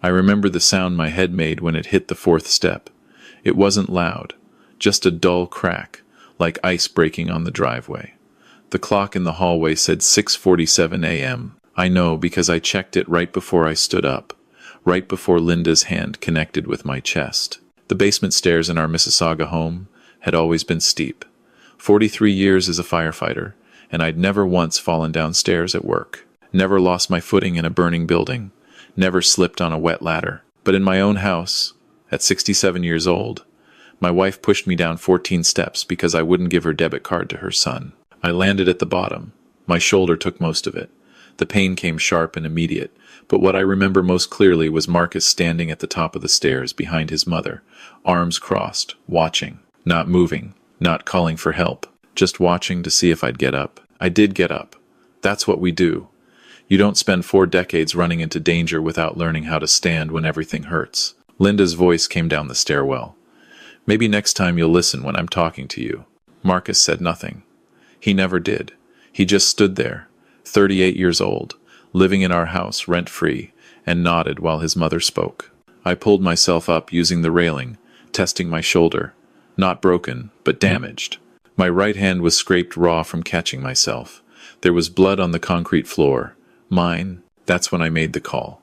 I remember the sound my head made when it hit the fourth step. It wasn't loud, just a dull crack, like ice breaking on the driveway. The clock in the hallway said 6:47 a.m. I know because I checked it right before I stood up, right before Linda's hand connected with my chest. The basement stairs in our Mississauga home had always been steep. 43 years as a firefighter, and I'd never once fallen downstairs at work. Never lost my footing in a burning building. Never slipped on a wet ladder. But in my own house, at 67 years old, my wife pushed me down 14 steps because I wouldn't give her debit card to her son. I landed at the bottom. My shoulder took most of it. The pain came sharp and immediate, but what I remember most clearly was Marcus standing at the top of the stairs behind his mother, arms crossed, watching, not moving, not calling for help, just watching to see if I'd get up. I did get up. That's what we do. You don't spend 4 decades running into danger without learning how to stand when everything hurts. Linda's voice came down the stairwell. Maybe next time you'll listen when I'm talking to you. Marcus said nothing. He never did. He just stood there, 38 years old, living in our house rent-free, and nodded while his mother spoke. I pulled myself up using the railing, testing my shoulder. Not broken, but damaged. My right hand was scraped raw from catching myself. There was blood on the concrete floor. Mine. That's when I made the call.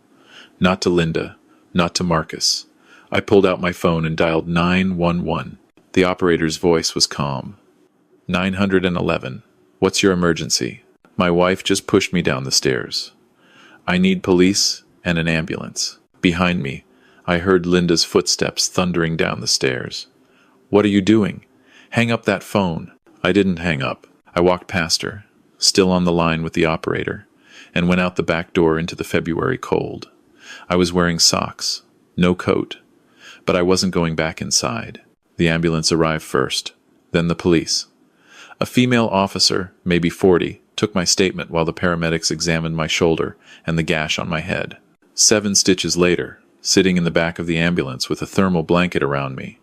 Not to Linda, not to Marcus. I pulled out my phone and dialed 911. The operator's voice was calm. 911. What's your emergency? My wife just pushed me down the stairs. I need police and an ambulance. Behind me, I heard Linda's footsteps thundering down the stairs. What are you doing? Hang up that phone. I didn't hang up. I walked past her, still on the line with the operator, and went out the back door into the February cold. I was wearing socks, no coat, but I wasn't going back inside. The ambulance arrived first, then the police. A female officer, maybe 40, took my statement while the paramedics examined my shoulder and the gash on my head. 7 stitches later, sitting in the back of the ambulance with a thermal blanket around me,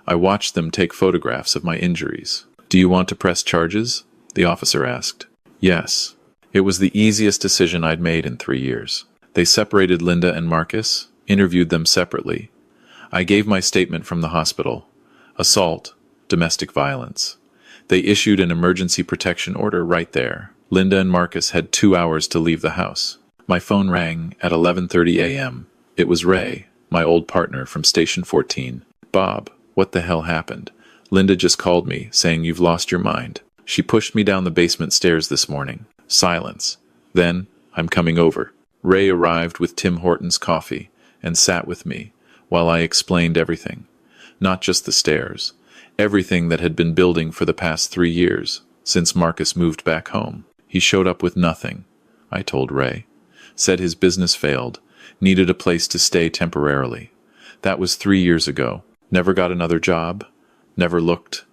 I watched them take photographs of my injuries. Do you want to press charges? The officer asked. Yes. It was the easiest decision I'd made in 3 years. They separated Linda and Marcus, interviewed them separately. I gave my statement from the hospital. Assault, domestic violence. They issued an emergency protection order right there. Linda and Marcus had 2 hours to leave the house. My phone rang at 11:30 a.m. It was Ray, my old partner from Station 14. Bob, what the hell happened? Linda just called me, saying you've lost your mind. She pushed me down the basement stairs this morning. Silence. Then, I'm coming over. Ray arrived with Tim Hortons coffee and sat with me while I explained everything. Not just the stairs. Everything that had been building for the past 3 years, since Marcus moved back home. He showed up with nothing, I told Ray. Said his business failed, needed a place to stay temporarily. That was 3 years ago. Never got another job, never looked.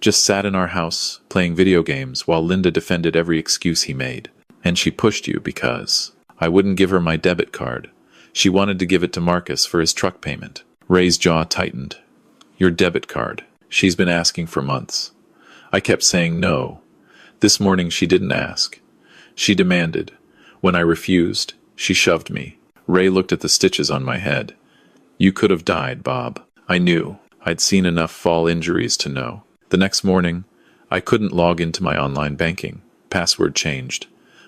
Just sat in our house, playing video games while Linda defended every excuse he made. And she pushed you because I wouldn't give her my debit card. She wanted to give it to Marcus for his truck payment. Ray's jaw tightened. Your debit card. She's been asking for months. I kept saying no. This morning she didn't ask. She demanded. When I refused, she shoved me. Ray looked at the stitches on my head. You could have died, Bob. I knew. I'd seen enough fall injuries to know. The next morning, I couldn't log into my online banking. Password changed.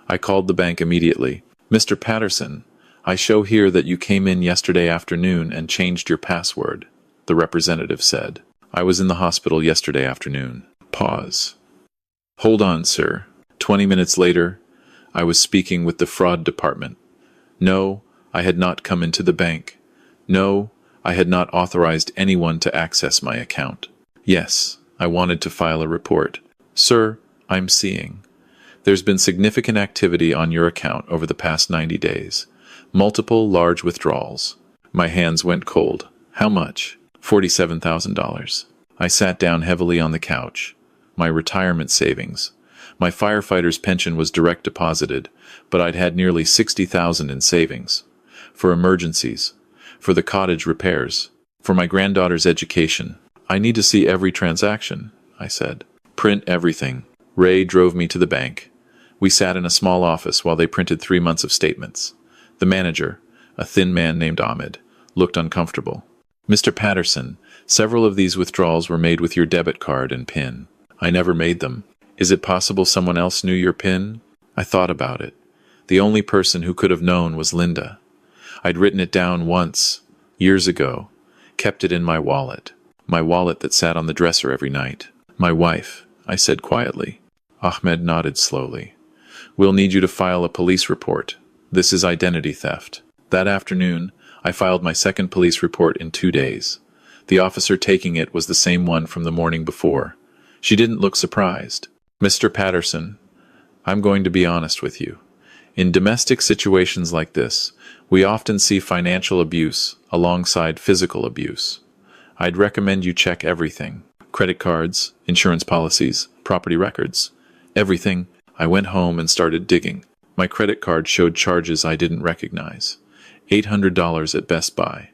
I called the bank immediately. Mr. Patterson, I show here that you came in yesterday afternoon and changed your password, the representative said. I was in the hospital yesterday afternoon. Pause. Hold on, sir. 20 minutes later, I was speaking with the fraud department. No, I had not come into the bank. No, I had not authorized anyone to access my account. Yes, I wanted to file a report. Sir, I'm seeing. There's been significant activity on your account over the past 90 days. Multiple large withdrawals. My hands went cold. How much? $47,000. I sat down heavily on the couch. My retirement savings. My firefighter's pension was direct deposited, but I'd had nearly $60,000 in savings. For emergencies. For the cottage repairs. For my granddaughter's education. I need to see every transaction, I said. Print everything. Ray drove me to the bank. We sat in a small office while they printed 3 months of statements. The manager, A thin man named Ahmed. Looked uncomfortable. Mr. Patterson, several of these withdrawals were made with your debit card and PIN. I never made them. Is it possible someone else knew your PIN? I thought about it. The only person who could have known was Linda. I'd written it down once, years ago, kept it in my wallet that sat on the dresser every night. My wife, I said quietly. Ahmed nodded slowly. We'll need you to file a police report. This is identity theft. That afternoon, I filed my second police report in 2 days. The officer taking it was the same one from the morning before. She didn't look surprised. Mr. Patterson, I'm going to be honest with you. In domestic situations like this, we often see financial abuse alongside physical abuse. I'd recommend you check everything. Credit cards, insurance policies, property records. Everything. I went home and started digging. My credit card showed charges I didn't recognize. $800 at Best Buy,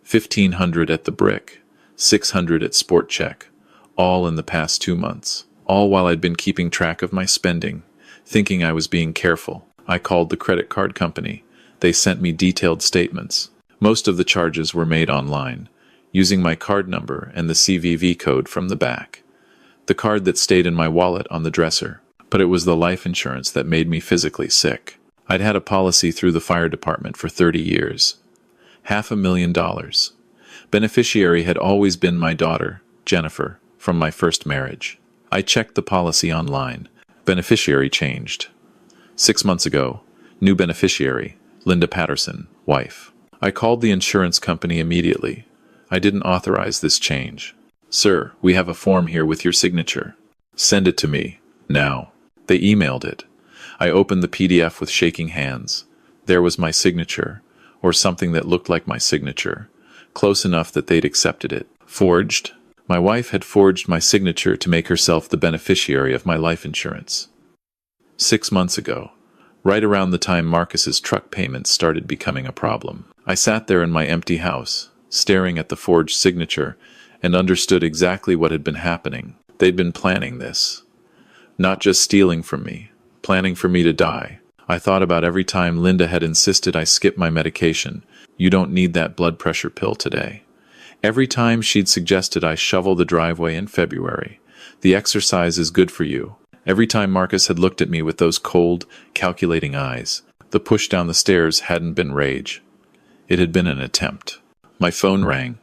$1,500 at The Brick, $600 at Sport Check, all in the past 2 months. All while I'd been keeping track of my spending, thinking I was being careful. I called the credit card company. They sent me detailed statements. Most of the charges were made online, using my card number and the CVV code from the back. The card that stayed in my wallet on the dresser. But it was the life insurance that made me physically sick. I'd had a policy through the fire department for 30 years. $500,000. Beneficiary had always been my daughter, Jennifer, from my first marriage. I checked the policy online. Beneficiary changed. 6 months ago, new beneficiary, Linda Patterson, wife. I called the insurance company immediately. I didn't authorize this change. Sir, we have a form here with your signature. Send it to me, now. They emailed it. I opened the PDF with shaking hands. There was my signature, or something that looked like my signature, close enough that they'd accepted it. Forged? My wife had forged my signature to make herself the beneficiary of my life insurance. 6 months ago, right around the time Marcus's truck payments started becoming a problem. I sat there in my empty house, staring at the forged signature, and understood exactly what had been happening. They'd been planning this. Not just stealing from me, planning for me to die. I thought about every time Linda had insisted I skip my medication. You don't need that blood pressure pill today. Every time she'd suggested I shovel the driveway in February. The exercise is good for you. Every time Marcus had looked at me with those cold, calculating eyes. The push down the stairs hadn't been rage. It had been an attempt. My phone rang.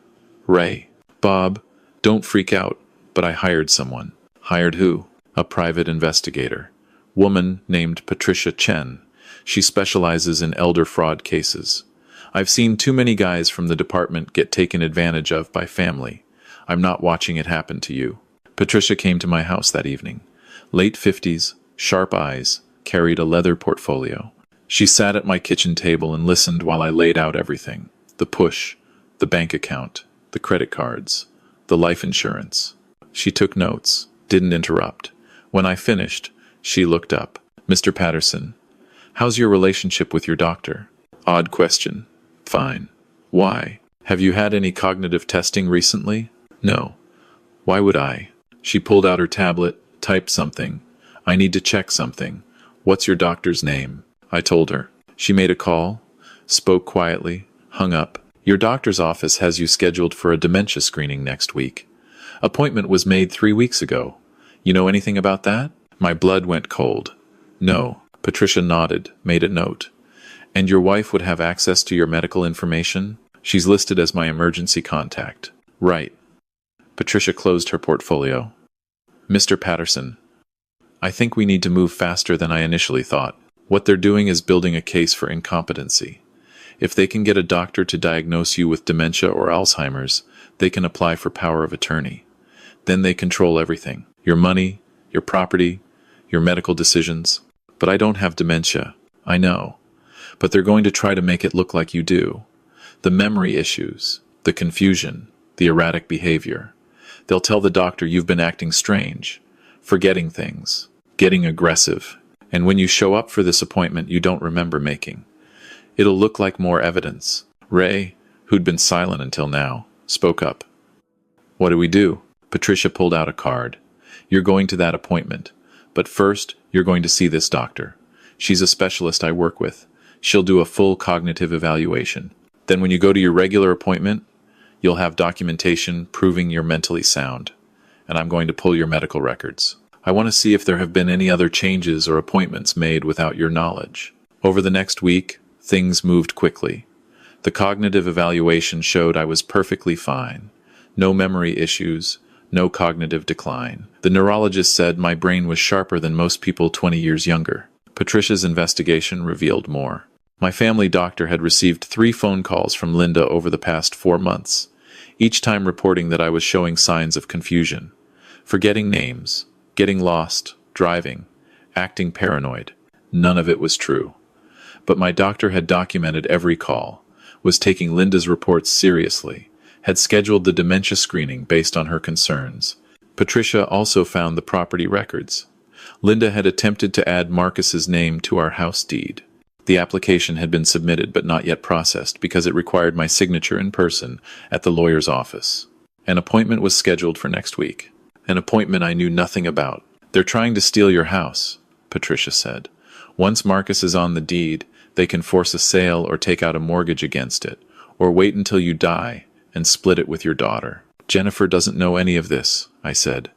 Ray. Bob, don't freak out, but I hired someone. Hired who? A private investigator. Woman named Patricia Chen. She specializes in elder fraud cases. I've seen too many guys from the department get taken advantage of by family. I'm not watching it happen to you. Patricia came to my house that evening. Late 50s, sharp eyes, carried a leather portfolio. She sat at my kitchen table and listened while I laid out everything. The push, the bank account, the credit cards, the life insurance. She took notes, didn't interrupt. When I finished, she looked up. Mr. Patterson, how's your relationship with your doctor? Odd question. Fine. Why? Have you had any cognitive testing recently? No. Why would I? She pulled out her tablet, typed something. I need to check something. What's your doctor's name? I told her. She made a call, spoke quietly, hung up. Your doctor's office has you scheduled for a dementia screening next week. Appointment was made 3 weeks ago. You know anything about that? My blood went cold. No. Patricia nodded, made a note. And your wife would have access to your medical information? She's listed as my emergency contact. Right. Patricia closed her portfolio. Mr. Patterson, I think we need to move faster than I initially thought. What they're doing is building a case for incompetency. If they can get a doctor to diagnose you with dementia or Alzheimer's, they can apply for power of attorney. Then they control everything. Your money, your property, your medical decisions. But I don't have dementia. I know. But they're going to try to make it look like you do. The memory issues, the confusion, the erratic behavior. They'll tell the doctor you've been acting strange, forgetting things, getting aggressive. And when you show up for this appointment you don't remember making. It'll look like more evidence. Ray, who'd been silent until now, spoke up. What do we do? Patricia pulled out a card. You're going to that appointment. But first, you're going to see this doctor. She's a specialist I work with. She'll do a full cognitive evaluation. Then when you go to your regular appointment, you'll have documentation proving you're mentally sound, and I'm going to pull your medical records. I want to see if there have been any other changes or appointments made without your knowledge. Over the next week, things moved quickly. The cognitive evaluation showed I was perfectly fine. No memory issues, no cognitive decline. The neurologist said my brain was sharper than most people 20 years younger. Patricia's investigation revealed more. My family doctor had received 3 phone calls from Linda over the past 4 months, each time reporting that I was showing signs of confusion. Forgetting names, getting lost, driving, acting paranoid. None of it was true. But my doctor had documented every call, was taking Linda's reports seriously, had scheduled the dementia screening based on her concerns. Patricia also found the property records. Linda had attempted to add Marcus's name to our house deed. The application had been submitted but not yet processed because it required my signature in person at the lawyer's office. An appointment was scheduled for next week. An appointment I knew nothing about. They're trying to steal your house, Patricia said. Once Marcus is on the deed, they can force a sale or take out a mortgage against it, or wait until you die and split it with your daughter. Jennifer doesn't know any of this, I said.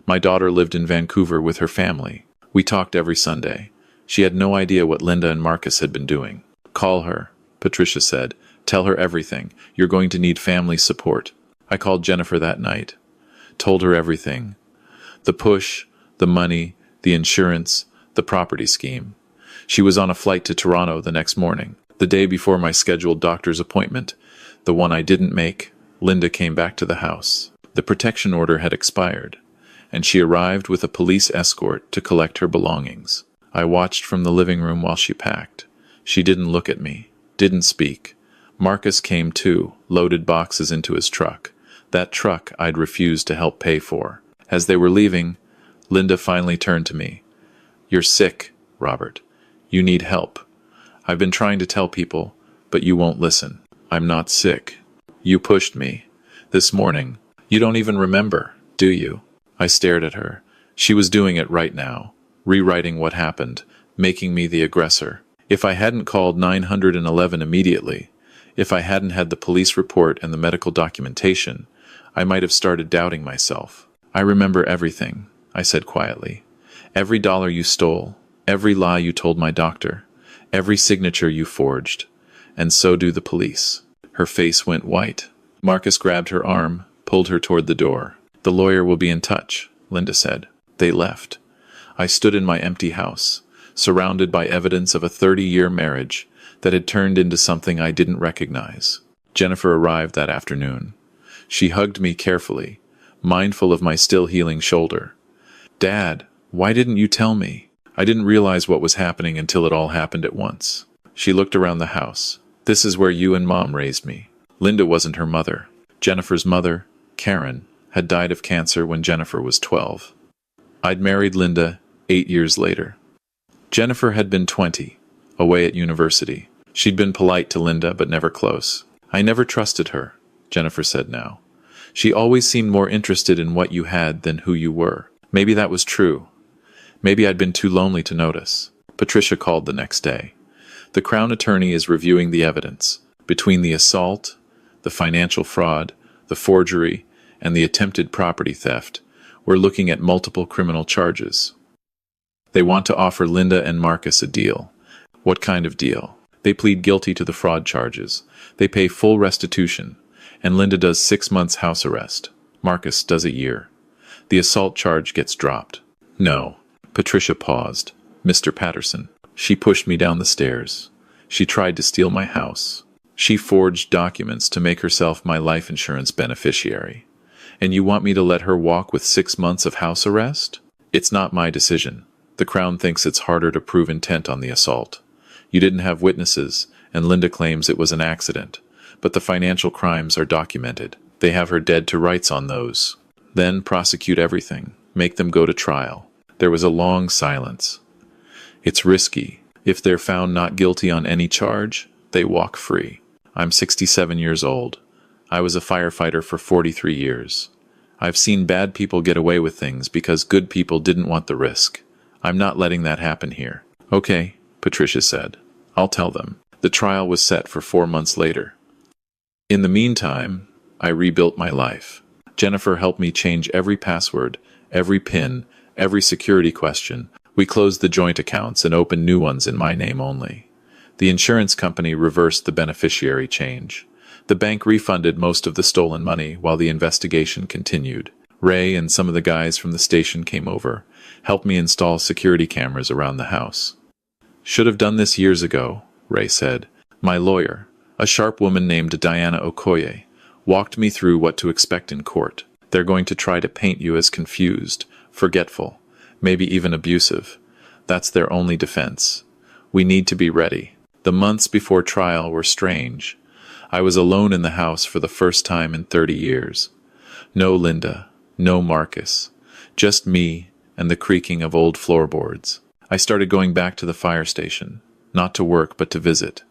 My daughter lived in Vancouver with her family. We talked every Sunday. She had no idea what Linda and Marcus had been doing. Call her, Patricia said. Tell her everything. You're going to need family support. I called Jennifer that night. Told her everything. The push, the money, the insurance, the property scheme. She was on a flight to Toronto the next morning. The day before my scheduled doctor's appointment, the one I didn't make, Linda came back to the house. The protection order had expired, and she arrived with a police escort to collect her belongings. I watched from the living room while she packed. She didn't look at me, didn't speak. Marcus came too, loaded boxes into his truck. That truck I'd refused to help pay for. As they were leaving, Linda finally turned to me. You're sick, Robert. You need help. I've been trying to tell people, but you won't listen. I'm not sick. You pushed me. This morning. You don't even remember, do you? I stared at her. She was doing it right now, rewriting what happened, making me the aggressor. If I hadn't called 911 immediately, if I hadn't had the police report and the medical documentation, I might have started doubting myself. I remember everything, I said quietly. Every dollar you stole, every lie you told my doctor, every signature you forged, and so do the police. Her face went white. Marcus grabbed her arm, pulled her toward the door. The lawyer will be in touch, Linda said. They left. I stood in my empty house, surrounded by evidence of a 30-year marriage that had turned into something I didn't recognize. Jennifer arrived that afternoon. She hugged me carefully, mindful of my still healing shoulder. Dad, why didn't you tell me? I didn't realize what was happening until it all happened at once. She looked around the house. This is where you and Mom raised me. Linda wasn't her mother. Jennifer's mother, Karen, had died of cancer when Jennifer was 12. I'd married Linda 8 years later. Jennifer had been 20, away at university. She'd been polite to Linda, but never close. I never trusted her, Jennifer said now. She always seemed more interested in what you had than who you were. Maybe that was true. Maybe I'd been too lonely to notice. Patricia called the next day. The Crown Attorney is reviewing the evidence. Between the assault, the financial fraud, the forgery, and the attempted property theft, we're looking at multiple criminal charges. They want to offer Linda and Marcus a deal. What kind of deal? They plead guilty to the fraud charges. They pay full restitution, and Linda does 6 months house arrest. Marcus does a year. The assault charge gets dropped. No. Patricia paused. Mr. Patterson. She pushed me down the stairs. She tried to steal my house. She forged documents to make herself my life insurance beneficiary. And you want me to let her walk with 6 months of house arrest? It's not my decision. The Crown thinks it's harder to prove intent on the assault. You didn't have witnesses, and Linda claims it was an accident. But the financial crimes are documented. They have her dead to rights on those. Then prosecute everything. Make them go to trial. There was a long silence. It's risky. If they're found not guilty on any charge, they walk free. I'm 67 years old. I was a firefighter for 43 years. I've seen bad people get away with things because good people didn't want the risk. I'm not letting that happen here. Okay, Patricia said. I'll tell them. The trial was set for 4 months later. In the meantime, I rebuilt my life. Jennifer helped me change every password, every PIN, every security question. We closed the joint accounts and opened new ones in my name only. The insurance company reversed the beneficiary change. The bank refunded most of the stolen money while the investigation continued. Ray and some of the guys from the station came over, helped me install security cameras around the house. "Should have done this years ago," Ray said. "My lawyer, a sharp woman named Diana Okoye, walked me through what to expect in court. They're going to try to paint you as confused, forgetful, maybe even abusive. That's their only defense. We need to be ready." The months before trial were strange. I was alone in the house for the first time in 30 years. No Linda, no Marcus, just me and the creaking of old floorboards. I started going back to the fire station, not to work but to visit.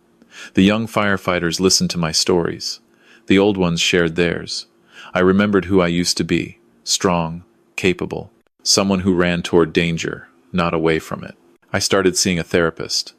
The young firefighters listened to my stories. The old ones shared theirs. I remembered who I used to be, strong, capable, someone who ran toward danger, not away from it. I started seeing a therapist.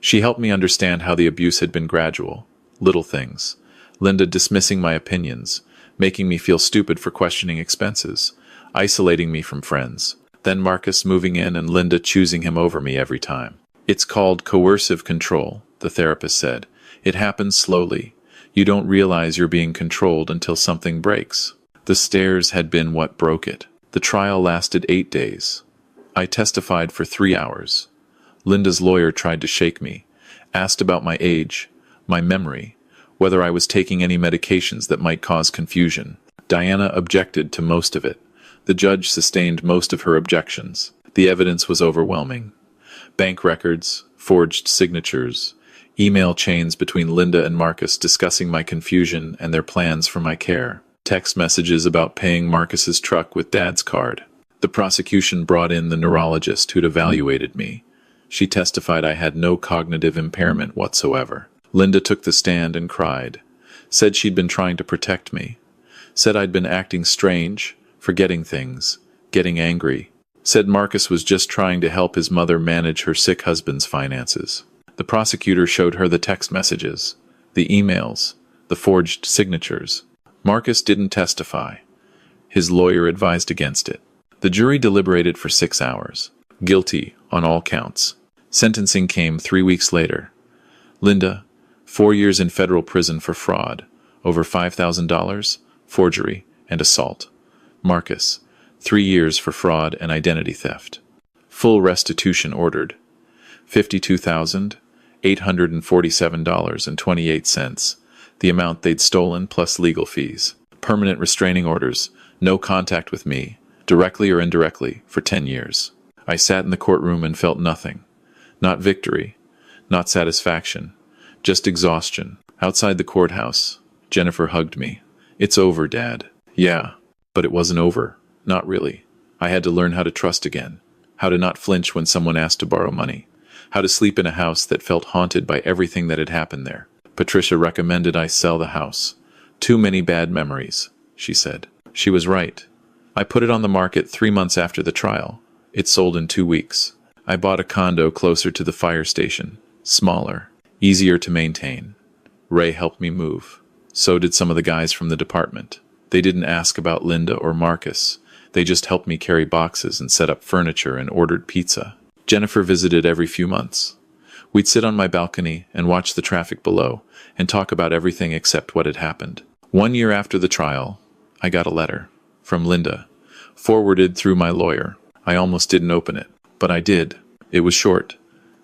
She helped me understand how the abuse had been gradual, little things. Linda dismissing my opinions, making me feel stupid for questioning expenses, isolating me from friends. Then Marcus moving in and Linda choosing him over me every time. "It's called coercive control," the therapist said. "It happens slowly. You don't realize you're being controlled until something breaks." The stairs had been what broke it. The trial lasted 8 days. I testified for 3 hours. Linda's lawyer tried to shake me, asked about my age, my memory, whether I was taking any medications that might cause confusion. Diana objected to most of it. The judge sustained most of her objections. The evidence was overwhelming. Bank records, forged signatures, email chains between Linda and Marcus discussing my confusion and their plans for my care, text messages about paying Marcus's truck with Dad's card. The prosecution brought in the neurologist who'd evaluated me. She testified I had no cognitive impairment whatsoever. Linda took the stand and cried, said she'd been trying to protect me, said I'd been acting strange, forgetting things, getting angry, said Marcus was just trying to help his mother manage her sick husband's finances. The prosecutor showed her the text messages, the emails, the forged signatures. Marcus didn't testify. His lawyer advised against it. The jury deliberated for 6 hours. Guilty on all counts. Sentencing came 3 weeks later. Linda, 4 years in federal prison for fraud, over $5,000, forgery, and assault. Marcus, 3 years for fraud and identity theft. Full restitution ordered. $52,847.28, the amount they'd stolen plus legal fees. Permanent restraining orders, no contact with me, directly or indirectly, for 10 years. I sat in the courtroom and felt nothing. Not victory, not satisfaction, just exhaustion. Outside the courthouse, Jennifer hugged me. "It's over, Dad." "Yeah, but it wasn't over. Not really. I had to learn how to trust again, how to not flinch when someone asked to borrow money, how to sleep in a house that felt haunted by everything that had happened there. Patricia recommended I sell the house. Too many bad memories, she said. She was right. I put it on the market 3 months after the trial. It sold in 2 weeks. I bought a condo closer to the fire station, smaller, easier to maintain. Ray helped me move. So did some of the guys from the department. They didn't ask about Linda or Marcus. They just helped me carry boxes and set up furniture and ordered pizza. Jennifer visited every few months. We'd sit on my balcony and watch the traffic below and talk about everything except what had happened. 1 year after the trial, I got a letter from Linda, forwarded through my lawyer. I almost didn't open it, but I did. It was short.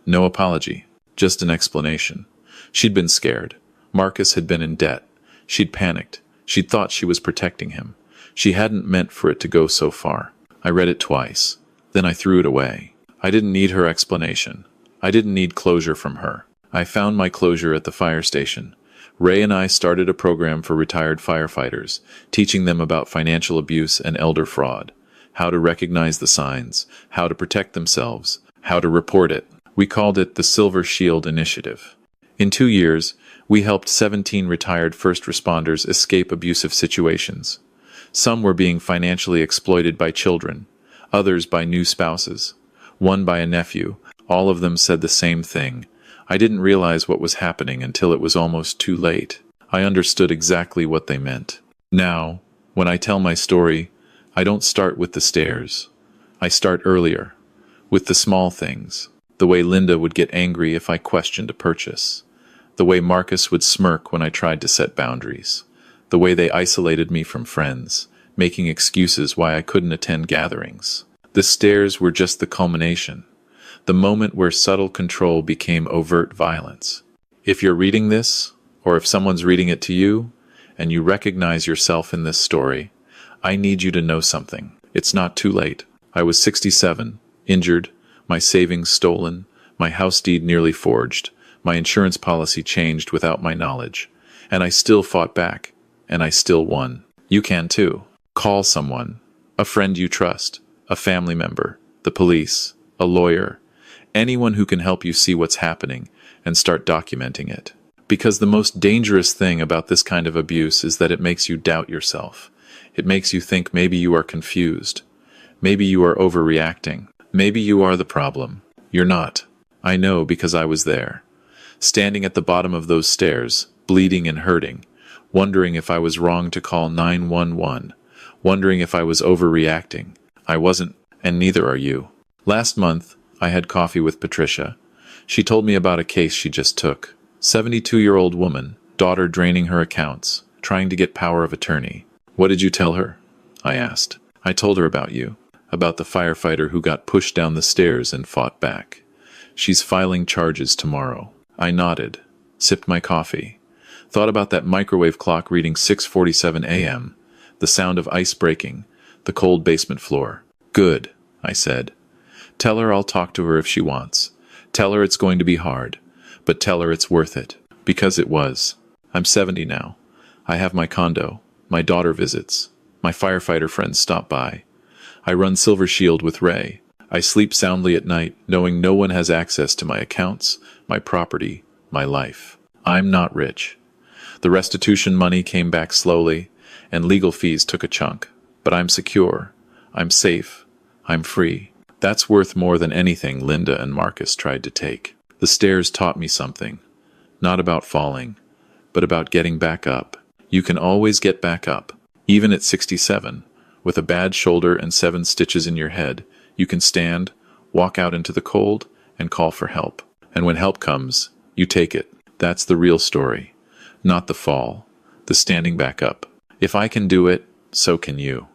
No apology, just an explanation. She'd been scared. Marcus had been in debt. She'd panicked. She'd thought she was protecting him. She hadn't meant for it to go so far. I read it twice. Then I threw it away. I didn't need her explanation. I didn't need closure from her. I found my closure at the fire station. Ray and I started a program for retired firefighters, teaching them about financial abuse and elder fraud, how to recognize the signs, how to protect themselves, how to report it. We called it the Silver Shield Initiative. In 2 years, we helped 17 retired first responders escape abusive situations. Some were being financially exploited by children, others by new spouses, one by a nephew. All of them said the same thing. I didn't realize what was happening until it was almost too late. I understood exactly what they meant. Now, when I tell my story, I don't start with the stairs. I start earlier, with the small things. The way Linda would get angry if I questioned a purchase. The way Marcus would smirk when I tried to set boundaries. The way they isolated me from friends, making excuses why I couldn't attend gatherings. The stairs were just the culmination, the moment where subtle control became overt violence. If you're reading this, or if someone's reading it to you, and you recognize yourself in this story, I need you to know something. It's not too late. I was 67, injured, my savings stolen, my house deed nearly forged, my insurance policy changed without my knowledge, and I still fought back, and I still won. You can too. Call someone, a friend you trust, a family member, the police, a lawyer, anyone who can help you see what's happening and start documenting it. Because the most dangerous thing about this kind of abuse is that it makes you doubt yourself. It makes you think maybe you are confused. Maybe you are overreacting. Maybe you are the problem. You're not. I know because I was there. Standing at the bottom of those stairs, bleeding and hurting, wondering if I was wrong to call 911, wondering if I was overreacting. I wasn't, and neither are you. Last month, I had coffee with Patricia. She told me about a case she just took. 72-year-old woman, daughter draining her accounts, trying to get power of attorney. What did you tell her? I asked. I told her about you, about the firefighter who got pushed down the stairs and fought back. She's filing charges tomorrow. I nodded, sipped my coffee, thought about that microwave clock reading 6:47 a.m., the sound of ice breaking, the cold basement floor. Good, I said. Tell her I'll talk to her if she wants. Tell her it's going to be hard, but tell her it's worth it. Because it was. I'm 70 now. I have my condo. My daughter visits. My firefighter friends stop by. I run Silver Shield with Ray. I sleep soundly at night, knowing no one has access to my accounts, my property, my life. I'm not rich. The restitution money came back slowly, and legal fees took a chunk. But I'm secure. I'm safe. I'm free. That's worth more than anything Linda and Marcus tried to take. The stairs taught me something. Not about falling, but about getting back up. You can always get back up. Even at 67, with a bad shoulder and 7 stitches in your head, you can stand, walk out into the cold, and call for help. And when help comes, you take it. That's the real story. Not the fall, the standing back up. If I can do it, so can you.